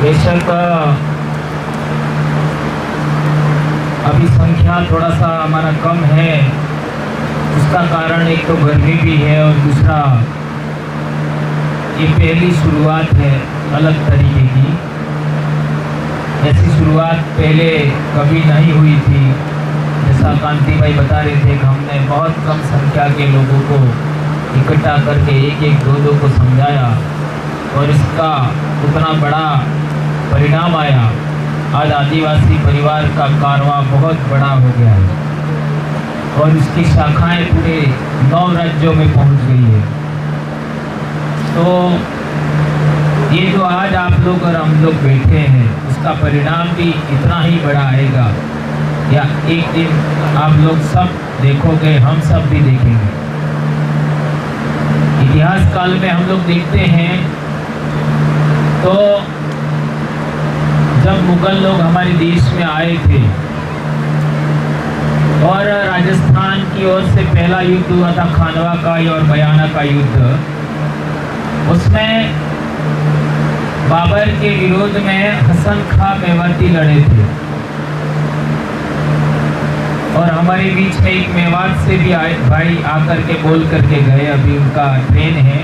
बेशक अभी संख्या थोड़ा सा हमारा कम है। उसका कारण एक तो गर्मी भी है और दूसरा ये पहली शुरुआत है अलग तरीके की। ऐसी शुरुआत पहले कभी नहीं हुई थी। जैसा कांति भाई बता रहे थे कि हमने बहुत कम संख्या के लोगों को इकट्ठा करके एक एक दो दो को समझाया और इसका उतना बड़ा परिणाम आया। आज आदिवासी परिवार का कारवां बहुत बड़ा हो गया है और इसकी शाखाएं पूरे 9 राज्यों में पहुंच गई है। तो ये जो आज आप लोग और हम लोग बैठे हैं उसका परिणाम भी इतना ही बड़ा आएगा, या एक दिन आप लोग सब देखोगे, हम सब भी देखेंगे। इतिहास काल में हम लोग देखते हैं तो जब मुगल लोग हमारे देश में आए थे और राजस्थान की ओर से पहला युद्ध हुआ था खानवा का और बयाना का युद्ध। उसमें बाबर के विरोध में हसन खां मेवाती लड़े थे और हमारे बीच में एक मेवात से भी भाई आकर के बोल करके गए, अभी उनका ट्रेन है।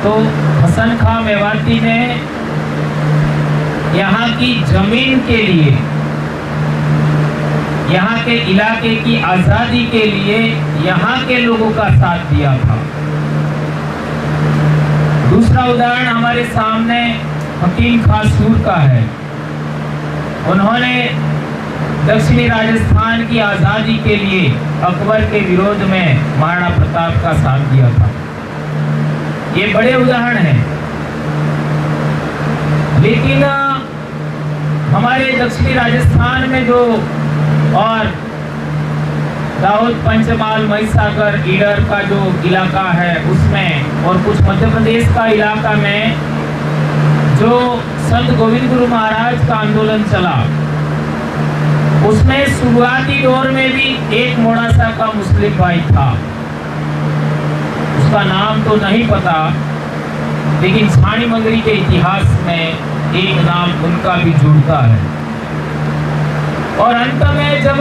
तो हसन खां मेवाती ने यहाँ की जमीन के लिए, यहाँ के इलाके की आजादी के लिए यहाँ के लोगों का साथ दिया था। दूसरा उदाहरण हमारे सामने हकीम खां सूर का है। उन्होंने दक्षिणी राजस्थान की आजादी के लिए अकबर के विरोध में महाराणा प्रताप का साथ दिया था। ये बड़े उदाहरण हैं। लेकिन हमारे दक्षिणी राजस्थान में जो और दाऊद, पंचमहाल, महिसागर, ईडर का जो इलाका है उसमें और कुछ मध्य प्रदेश का इलाका में जो संत गोविंद गुरु महाराज का आंदोलन चला, उसमें शुरुआती दौर में भी एक मोड़ासा का मुस्लिम भाई था। उसका नाम तो नहीं पता, लेकिन छाणी मंगरी के इतिहास में एक नाम उनका भी जुड़ता है। और अंत में जब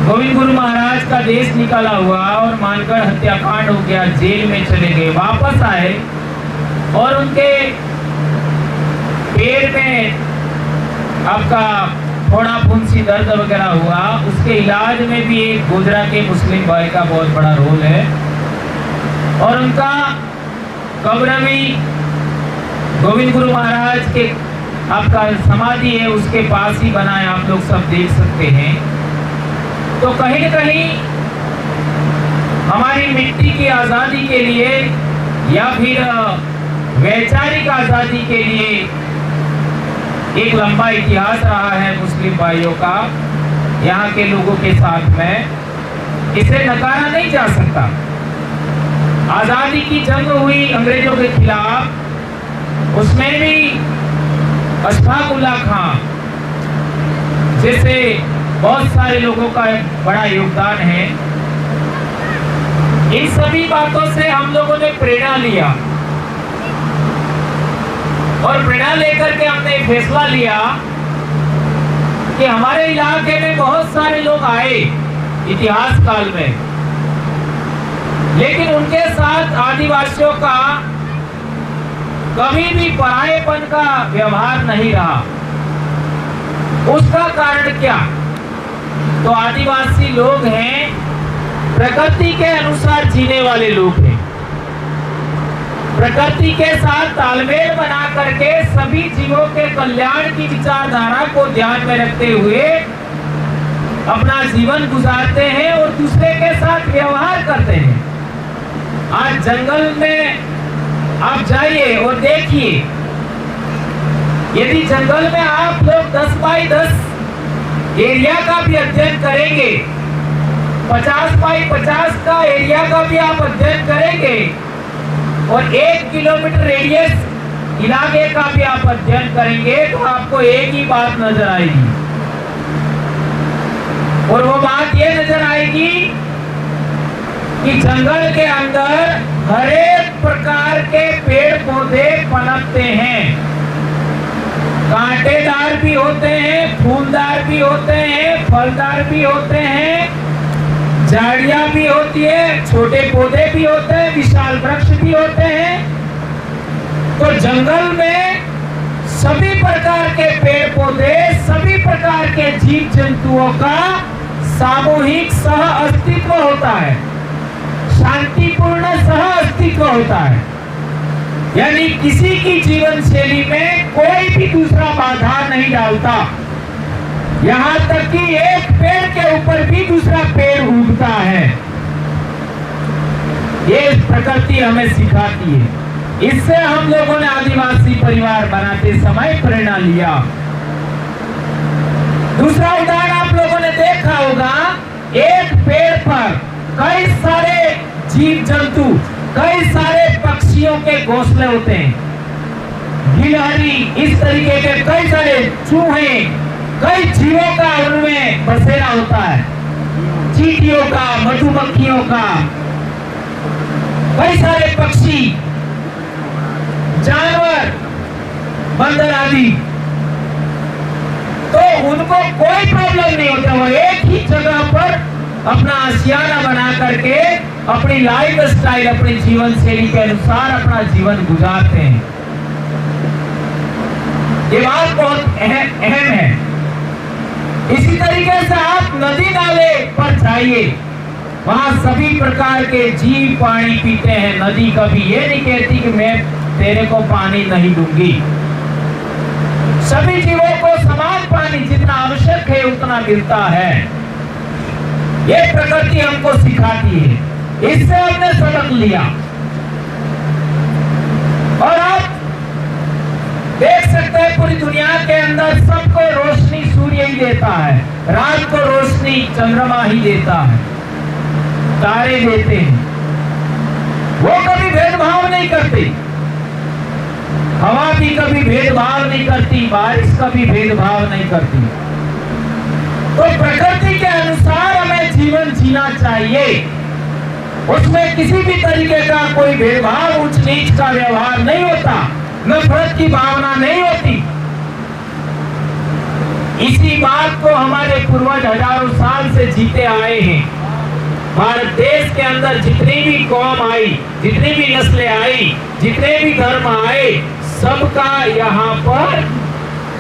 गोविंद गुरु महाराज का देश निकाला हुआ और मानगढ़ हत्याकांड हो गया, जेल में चले गए, वापस आए और उनके पैर में आपका थोड़ा फुंसी दर्द वगैरह हुआ, उसके इलाज में भी एक गोजरा के मुस्लिम भाई का बहुत बड़ा रोल है। और उनका कब्र भी गोविंद गुरु महाराज के आपका समाधि है उसके पास ही बना है, आप लोग सब देख सकते हैं। तो कहीं न कहीं हमारी मिट्टी की आजादी के लिए या फिर वैचारिक आजादी के लिए एक लंबा इतिहास रहा है मुस्लिम भाइयों का यहाँ के लोगों के साथ में, इसे नकारा नहीं जा सकता। आजादी की जंग हुई अंग्रेजों के खिलाफ, उसमें भी अशफाक उल्लाह खां जैसे बहुत सारे लोगों का बड़ा योगदान है। इन सभी बातों से हम लोगों ने प्रेरणा लिया और प्रेरणा लेकर के हमने फैसला लिया कि हमारे इलाके में बहुत सारे लोग आए इतिहास काल में, लेकिन उनके साथ आदिवासियों का कभी भी परायेपन का व्यवहार नहीं रहा। उसका कारण क्या? तो आदिवासी लोग हैं, प्रकृति के अनुसार जीने वाले लोग हैं। प्रकृति के साथ तालमेल बना करके सभी जीवों के कल्याण की विचारधारा को ध्यान में रखते हुए अपना जीवन गुजारते हैं और दूसरे के साथ व्यवहार करते हैं। आज जंगल में आप जाइए और देखिए, यदि जंगल में आप लोग 10 बाई 10 एरिया का भी अध्ययन करेंगे, 50 बाई 50 का एरिया का भी आप अध्ययन करेंगे और 1 किलोमीटर रेडियस इलाके का भी आप अध्ययन करेंगे, तो आपको एक ही बात नजर आएगी और वो बात ये नजर आएगी कि जंगल के अंदर हर एक प्रकार के पेड़ पौधे पनपते हैं। कांटेदार भी होते हैं, फूलदार भी होते हैं, फलदार भी होते हैं, झाड़ियां भी होती है, छोटे पौधे भी होते हैं, विशाल वृक्ष भी होते हैं। तो जंगल में सभी प्रकार के पेड़ पौधे, सभी प्रकार के जीव जंतुओं का सामूहिक सह अस्तित्व होता है, शांतिपूर्ण सह अस्तित्व होता है। यानी किसी की जीवन शैली में कोई भी दूसरा बाधा नहीं डालता। यहाँ तक कि एक पेड़ के ऊपर भी दूसरा पेड़ उगता है। ये प्रकृति हमें सिखाती है। इससे हम लोगों ने आदिवासी परिवार बनाते समय प्रेरणा लिया। दूसरा उदाहरण आप लोगों ने देखा होगा, एक पेड़ पर कई सारे जीव जंतु, कई सारे पक्षियों के घोंसले होते हैं। गिलहरी, इस तरीके के कई सारे चूहे, कई जीवों का उनमें बसेरा होता है। चींटियों का, मधुमक्खियों का, कई सारे पक्षी, जानवर, बंदर आदि। तो उनको कोई प्रॉब्लम नहीं होता। वो एक ही जगह पर अपना आशियाना बना करके अपनी लाइफ स्टाइल, अपनी जीवन शैली के अनुसार अपना जीवन गुजारते हैं। ये बात बहुत अहम है। इसी तरीके से आप नदी नाले पर जाइए, वहां सभी प्रकार के जीव पानी पीते हैं। नदी कभी ये नहीं कहती कि मैं तेरे को पानी नहीं दूंगी। सभी जीवों को समान पानी जितना आवश्यक है उतना मिलता है। ये प्रकृति हमको सिखाती है। इससे हमने सबक लिया। और आप देख सकते हैं पूरी दुनिया के अंदर सबको रोशनी सूर्य ही देता है, रात को रोशनी चंद्रमा ही देता है, तारे देते हैं। वो कभी भेदभाव नहीं करते। हवा भी कभी भेदभाव नहीं करती, बारिश कभी भेदभाव नहीं करती। तो प्रकृति के अनुसार हमें जीवन जीना चाहिए। उसमें किसी भी तरीके का कोई भेदभाव, उच्च नीच का व्यवहार नहीं होता, नफरत की भावना नहीं होती। इसी बात को हमारे पूर्वज हजारों साल से जीते आए हैं। भारत देश के अंदर जितनी भी कौम आई, जितनी भी नस्लें आई, जितने भी धर्म आए, सबका यहाँ पर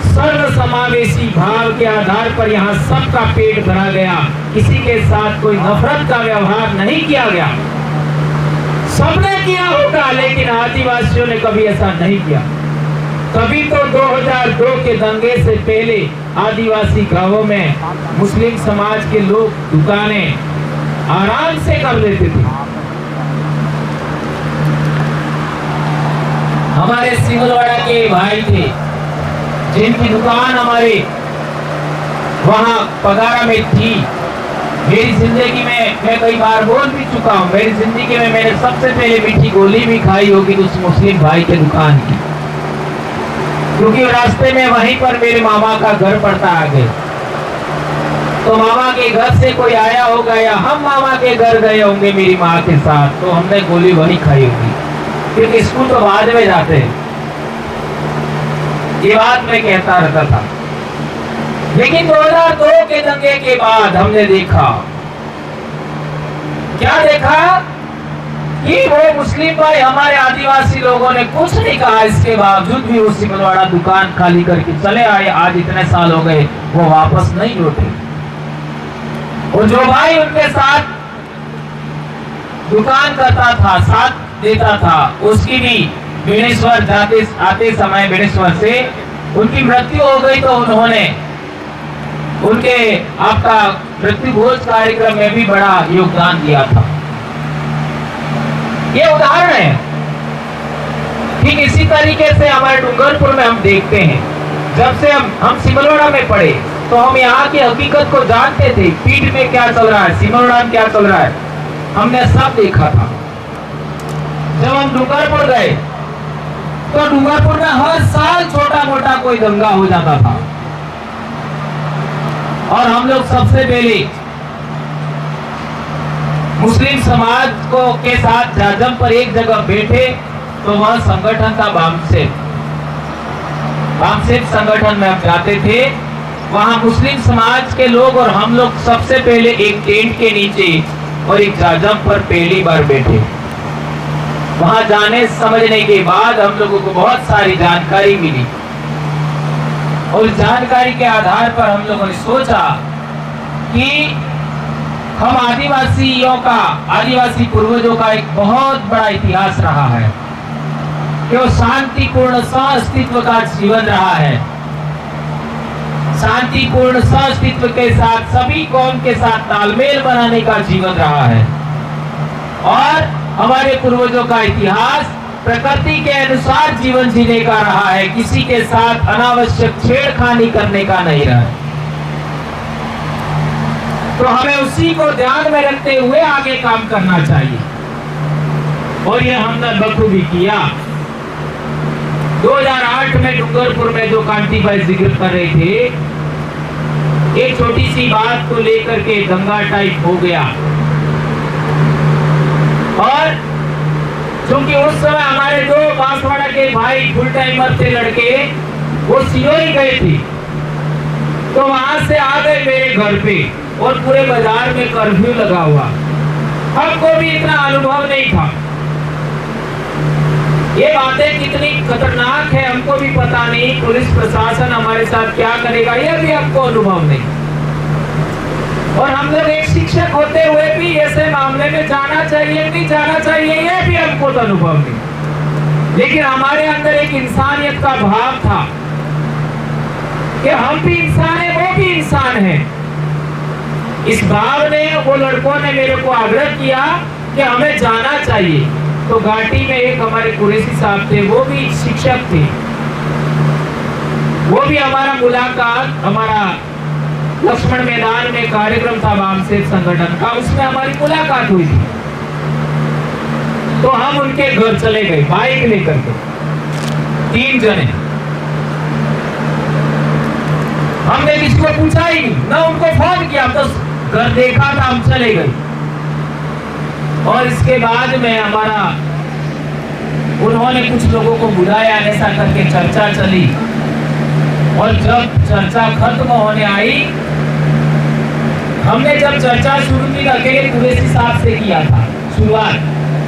सर्व समावेशी भाव के आधार पर यहाँ सबका पेट भरा गया। किसी के साथ कोई नफरत का व्यवहार नहीं किया गया। सबने किया होगा, लेकिन आदिवासियों ने कभी ऐसा नहीं किया। कभी तो 2002 के दंगे से पहले आदिवासी गांवों में मुस्लिम समाज के लोग दुकानें आराम से कर लेते थे। हमारे सिंगलवाड़ा के भाई थे जिनकी दुकान हमारे वहां पगारा में थी। मेरी जिंदगी में मैं कई बार बोल भी चुका हूँ, मेरी जिंदगी में मैंने सबसे पहले मीठी गोली भी खाई होगी उस मुस्लिम भाई के दुकान की, क्योंकि रास्ते में वहीं पर मेरे मामा का घर पड़ता आगे। तो मामा के घर से कोई आया होगा या हम मामा के घर गए होंगे मेरी माँ के साथ, तो हमने गोली वहीं खाई होगी, क्योंकि स्कूल तो बाद में जाते हैं। ये बात मैं कहता रहता था। लेकिन 2002 के दंगे के बाद हमने देखा, क्या देखा कि वो मुस्लिम भाई हमारे आदिवासी लोगों ने कुछ नहीं कहा, इसके बावजूद भी वो सिमलवाड़ा दुकान खाली करके चले आए। आज इतने साल हो गए वो वापस नहीं लौटे। और जो भाई उनके साथ दुकान करता था, साथ देता था, उसकी भी बेणेश्वर जाते आते समय बेणेश्वर से उनकी मृत्यु हो गई। तो उन्होंने उनके आपका मृत्यु भोज कार्यक्रम में भी बड़ा योगदान दिया था। ये उदाहरण है। ठीक इसी तरीके से हमारे डूंगरपुर में हम देखते हैं, जब से हम सिमलवाड़ा में पढ़े तो हम यहाँ की हकीकत को जानते थे। पीठ में क्या चल रहा है, सिमलवाड़ा में क्या चल रहा है, हमने सब देखा था। जब हम डूंगरपुर गए तो डूंगरपुर में हर साल छोटा मोटा कोई दंगा हो जाता था, और हम लोग सबसे पहले मुस्लिम समाज को के साथ जाजम पर एक जगह बैठे तो वह संगठन था बामसेफ संगठन में हम जाते थे। वहां मुस्लिम समाज के लोग और हम लोग सबसे पहले एक टेंट के नीचे और एक जाजम पर पहली बार बैठे। वहां जाने समझने के बाद हम लोगों को बहुत सारी जानकारी मिली और जानकारी के आधार पर हम लोगों ने सोचा कि हम आदिवासी पूर्वजों का एक बहुत बड़ा इतिहास रहा है कि वो शांतिपूर्ण सह-अस्तित्व का जीवन रहा है। शांतिपूर्ण सह-अस्तित्व के साथ सभी कौम के साथ तालमेल बनाने का जीवन रहा है और हमारे पूर्वजों का इतिहास प्रकृति के अनुसार जीवन जीने का रहा है, किसी के साथ अनावश्यक छेड़खानी करने का नहीं रहा। तो हमें उसी को ध्यान में रखते हुए आगे काम करना चाहिए और ये हमने बखूबी किया। 2008 में डूंगरपुर में जो कांति भाई जिक्र कर रहे थे, एक छोटी सी बात को लेकर के दंगा टाइप हो गया और क्योंकि उस समय हमारे दो बांसवाड़ा के भाई फुल टाइमर थे लड़के, वो सिरोही गए थे तो वहां से आ गए मेरे घर पे और पूरे बाजार में कर्फ्यू लगा हुआ। हमको भी इतना अनुभव नहीं था, ये बातें कितनी खतरनाक है हमको भी पता नहीं, पुलिस प्रशासन हमारे साथ क्या करेगा ये भी हमको अनुभव नहीं। और हम लोग एक शिक्षक होते हुए भी ऐसे मामले में जाना चाहिए नहीं जाना चाहिए ये भी हमको तो अनुभव नहीं। लेकिन हमारे अंदर एक इंसानियत का भाव था कि हम भी इंसान है, वो भी इंसान है। इस भाव ने वो लड़कों ने मेरे को आग्रह किया कि हमें जाना चाहिए। तो घाटी में एक हमारे कुरैशी साहब थे, वो भी शिक्षक थे, वो भी हमारा मुलाकात, हमारा लक्ष्मण मैदान में कार्यक्रम था बामसेफ संगठन का, उसमें हमारी मुलाकात हुई थी। तो हम उनके घर चले गए बाइक लेकर के, 3 जने। हमने किसी को पूछा ही नहीं, ना उनको फोन किया, तो घर देखा था, हम चले गए। और इसके बाद में हमारा उन्होंने कुछ लोगों को बुलाया, ऐसा करके चर्चा चली और जब चर्चा खत्म होने आई, हमने जब चर्चा शुरू की अकेले कुरैशी साहब से किया था शुरुआत,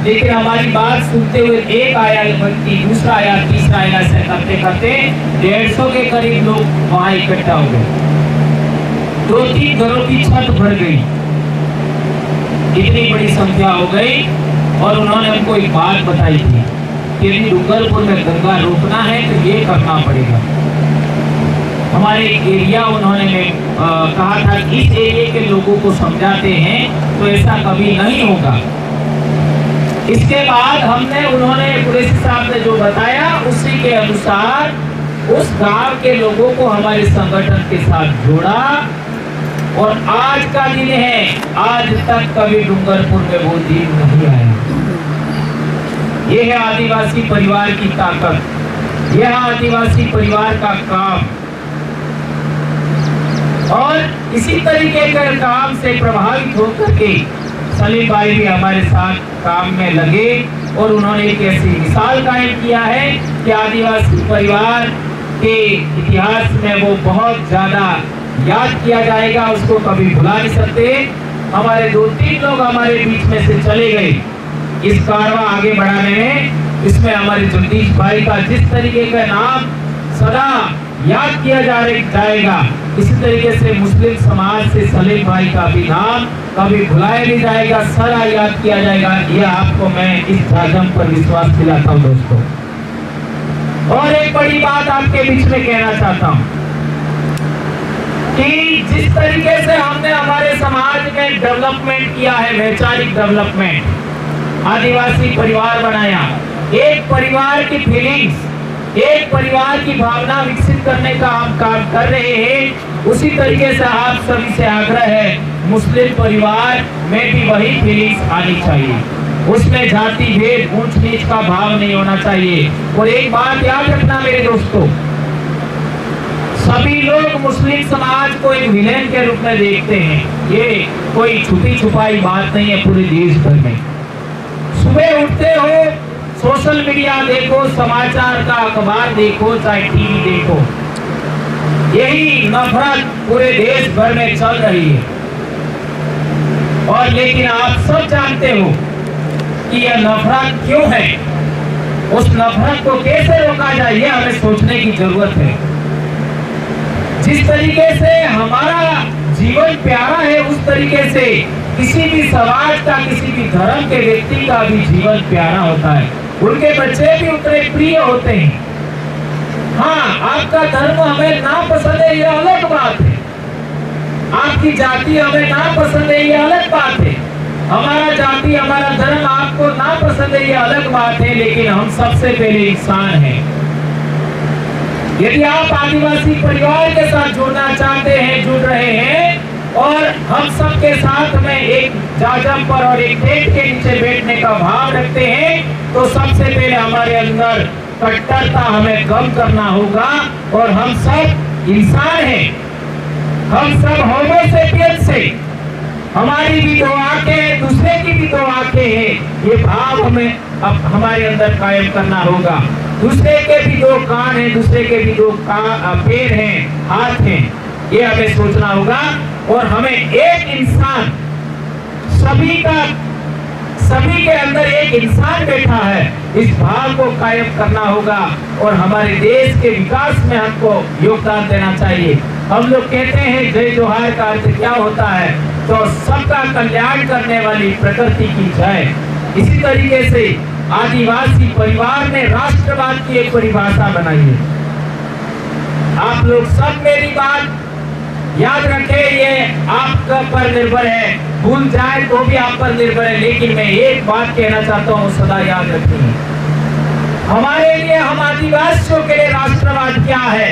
लेकिन हमारी बात सुनते हुए एक आया व्यक्ति, दूसरा आया, तीसरा आया, ऐसे करते करते 150 के करीब लोग वहां इकट्ठा हो गए। 2-3 घरों की छत भर गई, इतनी बड़ी संख्या हो गई। और उन्होंने हमको एक बात बताई थी कि यदि डूंगरपुर में दंगा रोकना है तो ये करना पड़ेगा। हमारे एरिया उन्होंने कहा था कि इस एरिया के लोगों को समझाते हैं तो ऐसा कभी नहीं होगा। इसके बाद उन्होंने कुरैशी साहब ने जो बताया उसी के अनुसार उस गांव के लोगों को हमारे संगठन के साथ जोड़ा और आज का दिन है, आज तक कभी डूंगरपुर में वो दिन नहीं आया। ये है आदिवासी परिवार की ताकत, यह आदिवासी परिवार का काम। और इसी तरीके के काम से प्रभावित होकर के सलीम भाई भी हमारे साथ काम में लगे और उन्होंने एक ऐसी मिसाल कायम किया है कि आदिवासी परिवार के इतिहास में वो बहुत ज्यादा याद किया जाएगा, उसको कभी भुला नहीं सकते। हमारे 2-3 लोग हमारे बीच में से चले गए इस कारवा आगे बढ़ाने में। इसमें हमारे जगदीश भाई का जिस तरीके का नाम सदा याद किया जाएगा, इसी तरीके से मुस्लिम समाज से सलीम भाई का भी नाम कभी भुलाया नहीं जाएगा, सदा याद किया जाएगा। यह आपको मैं इस जाजम पर विश्वास दिलाता हूँ दोस्तों। और एक बड़ी बात आपके बीच में कहना चाहता हूँ कि जिस तरीके से हमने हमारे समाज में डेवलपमेंट किया है, वैचारिक डेवलपमेंट, आदिवासी परिवार बनाया, एक परिवार की फीलिंग्स, एक परिवार की भावना विकसित करने का हम काम कर रहे हैं। उसी तरीके से आप सभी से आग्रह है, मुस्लिम परिवार में भी वही फीलिंग्स आनी चाहिए, उसमें जाति भेद ऊंच नीच का भाव नहीं होना चाहिए। और एक बात याद रखना मेरे दोस्तों, सभी लोग मुस्लिम समाज को एक विलेन के रूप में देखते हैं। ये कोई छुपी छुपाई बात नहीं है पूरे देश भर में। सुबह उठते हो, सोशल मीडिया देखो, समाचार का अखबार देखो, चाहे टीवी देखो, यही नफरत पूरे देश भर में चल रही है। और लेकिन आप सब जानते हो कि यह नफरत क्यों है, उस नफरत को कैसे रोका जाए, यह हमें सोचने की जरूरत है। जिस तरीके से हमारा जीवन प्यारा है, उस तरीके से किसी भी समाज का, किसी भी धर्म के व्यक्ति का भी जीवन प्यारा होता है। उनके बच्चे भी उतने प्रिय होते हैं। हाँ, आपका धर्म हमें ना पसंद है, यह अलग बात है। आपकी जाति हमें ना पसंद है, यह अलग बात है। हमारा जाति, हमारा धर्म आपको ना पसंद है, यह अलग बात है। लेकिन हम सबसे पहले इंसान हैं। यदि आप आदिवासी परिवार के साथ जुड़ना चाहते हैं, जुड़ रहे हैं, और हम सबके साथ में एक जाजम पर और एक पेड़ के नीचे बैठने का भाव रखते हैं, तो सबसे पहले हमारे अंदर कट्टरता हमें कम करना होगा। और हम सब इंसान हैं, हम सब होमो सेपियंस से, हमारी भी दो आंखें, दूसरे की भी दो आंखें हैं। ये भाव हमें अब हमारे अंदर कायम करना होगा। दूसरे के भी दो कान हैं, दूसरे के भी दो पैर हैं, हाथ हैं, ये हमें सोचना होगा। और हमें एक इंसान, सभी के अंदर एक इंसान बैठा है, इस भाव को कायम करना होगा। और हमारे देश के विकास में हमको योगदान देना चाहिए। हम लोग कहते हैं जय जोहार का अर्थ क्या होता है, तो सबका कल्याण करने वाली प्रकृति की जय। इसी तरीके से आदिवासी परिवार ने राष्ट्रवाद की एक परिभाषा बनाई है। आप लोग सब मेरी बात याद रखें, ये आपका पर निर्भर है, भूल जाए तो भी आप पर निर्भर है। लेकिन मैं एक बात कहना चाहता हूँ, सदा याद रखें, हमारे लिए, हम आदिवासियों के लिए राष्ट्रवाद क्या है,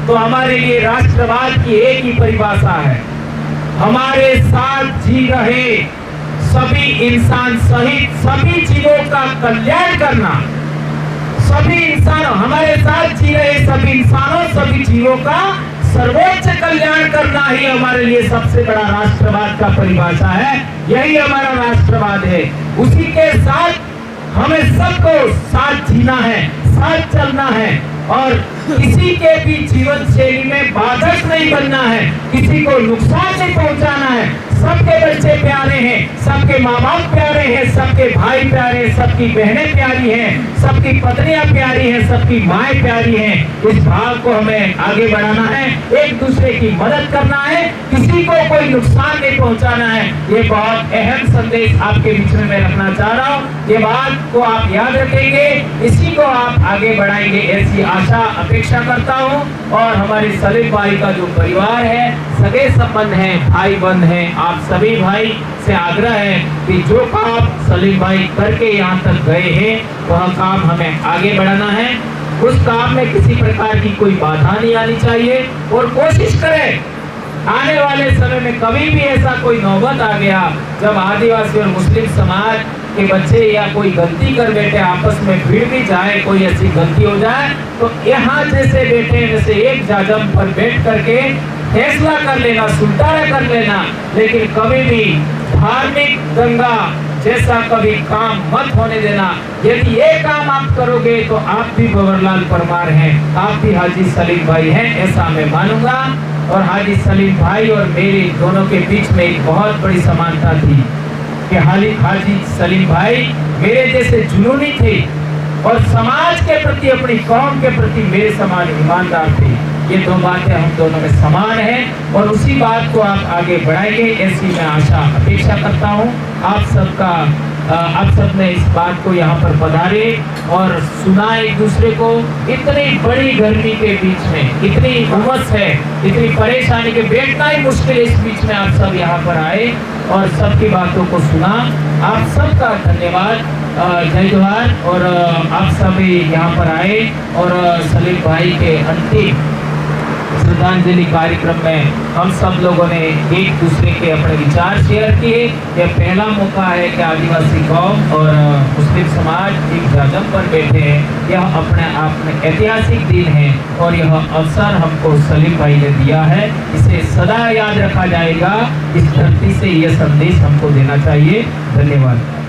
तो हमारे लिए राष्ट्रवाद की एक ही परिभाषा है, हमारे साथ जी रहे सभी इंसान सहित सभी जीवों का कल्याण करना। सभी इंसान, हमारे साथ जी रहे सभी इंसानों, सभी जीवों का सर्वोच्च कल्याण करना ही हमारे लिए सबसे बड़ा राष्ट्रवाद का परिभाषा है। यही हमारा राष्ट्रवाद है। उसी के साथ हमें सबको साथ जीना है, साथ चलना है, और किसी के भी जीवन शैली में बाधक नहीं बनना है, किसी को नुकसान नहीं पहुंचाना है। सबके बच्चे प्यारे हैं, सबके माँ बाप प्यारे हैं, सबके भाई प्यारे हैं, सबकी बहनें प्यारी हैं, सबकी पत्नियां प्यारी हैं, सबकी माएँ प्यारी हैं। इस भाव को हमें आगे बढ़ाना है, एक दूसरे की मदद करना है, किसी को कोई नुकसान नहीं पहुंचाना है। ये बहुत अहम संदेश आपके बीच में मैं रखना चाह रहा हूँ। ये बात को आप याद रखेंगे, इसी को आप आगे बढ़ाएंगे, ऐसी आशा अपेक्षा करता हूँ। और हमारे सलीम भाई का जो परिवार है, सगे संबंध है, भाई बंद है, आप सभी भाई से आग्रह है कि जो काम सलीम भाई करके यहाँ तक गए हैं, वह काम हमें आगे बढ़ाना है। उस काम में किसी प्रकार की कोई बाधा नहीं आनी चाहिए। और कोशिश करें आने वाले समय में कभी भी ऐसा कोई नौबत आ गया जब आदिवासी और मुस्लिम समाज के बच्चे या कोई गलती कर बैठे, आपस में भिड़ भी जाए, कोई ऐसी गलती हो जाए, तो यहाँ जैसे बैठे, जैसे एक जाजम पर बैठ करके फैसला कर लेना, सुलटारा कर लेना। लेकिन कभी भी धार्मिक दंगा जैसा कभी काम मत होने देना। यदि ये काम आप करोगे तो आप भी भंवरलाल परमार हैं, आप भी हाजी सलीम भाई हैं, ऐसा मैं मानूंगा। और हाजी सलीम भाई और मेरे दोनों के बीच में एक बहुत बड़ी समानता थी कि हाजी सलीम भाई मेरे जैसे जुनूनी थे और समाज के प्रति, अपनी कौम के प्रति मेरे समान ईमानदार थे। ये दो बातें हम दोनों में समान हैं और उसी बात को आप आगे बढ़ाएंगे, ऐसी मैं आशा अपेक्षा करता हूँ। आप सब ने इस बात को यहाँ पर पधारे और सुना एक दूसरे को। इतनी बड़ी गर्मी के बीच में, इतनी उमस है, इतनी परेशानी के बैठना ही मुश्किल है, इस बीच में आप सब यहाँ पर आए और सबकी बातों को सुना। आप सबका धन्यवाद, जय जोहार। और आप सभी यहाँ पर आए और सलीम भाई के अंतिम श्रद्धांजलि कार्यक्रम में हम सब लोगों ने एक दूसरे के अपने विचार शेयर किए। यह पहला मौका है कि आदिवासी कौम और मुस्लिम समाज एक जगह पर बैठे हैं। यह अपने आप में ऐतिहासिक दिन है और यह अवसर हमको सलीम भाई ने दिया है, इसे सदा याद रखा जाएगा। इस धरती से यह संदेश हमको देना चाहिए। धन्यवाद।